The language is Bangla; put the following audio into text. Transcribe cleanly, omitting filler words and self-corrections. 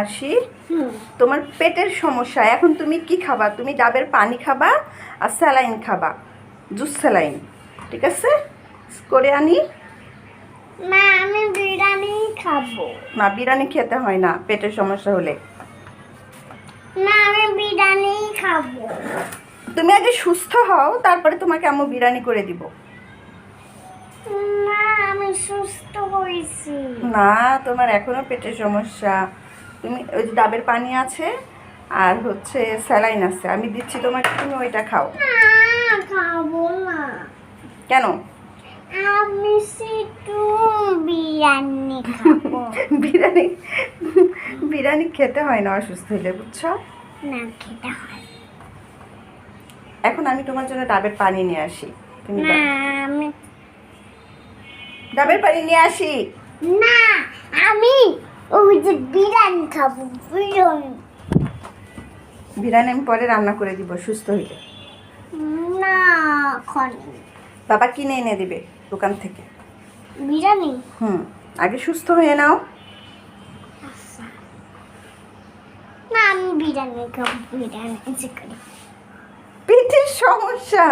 আসি, তোমার পেটের সমস্যা, এখন তুমি কি খাবা? তুমি ডাবের পানি খাবা আর স্যালাইন খাবা, জুস স্যালাইন, ঠিক আছে? করে আনি। মা আমি বিরিয়ানি খাবো। না, বিরিয়ানি খেতে হয় না পেটের সমস্যা হলে। না আমি বিরিয়ানি খাবো। তুমি আগে সুস্থ হও, তারপরে তোমাকে আম্মু বিরিয়ানি করে দিব। না আমি সুস্থ হয়েছি। না, তোমার এখনো পেটের সমস্যা। তুমি ওই যে ডাবের পানি আছে আর হচ্ছে স্যালাইন আছে, আমি দিচ্ছি তোমাকে, তুমি ওইটা খাও। না খাবো না। কেন? আমি শুধু বিরিয়ানি খাবো। বিরিয়ানি বিরিয়ানি খেতে হয় না অসুস্থ হলে, বুঝছো? না খেতে হয়। এখন আমি তোমার জন্য ডাবের পানি নিয়ে আসি, তুমি না দাও। আমি ডাবের পানি নিয়ে আসি। না আমি ওই যে বিরিয়ানি খাবো। বিরিয়ানি বিরিয়ানি আমি পরে রান্না করে দিব সুস্থ হইলে। না এখন বাবা কিনে এনে দিবে দোকান থেকে। বিরিয়ানি আগে সুস্থ হয়ে নাও। না আমি বিরিয়ানি খাবো। বিরিয়ানি চিকেন পেটের সমস্যা।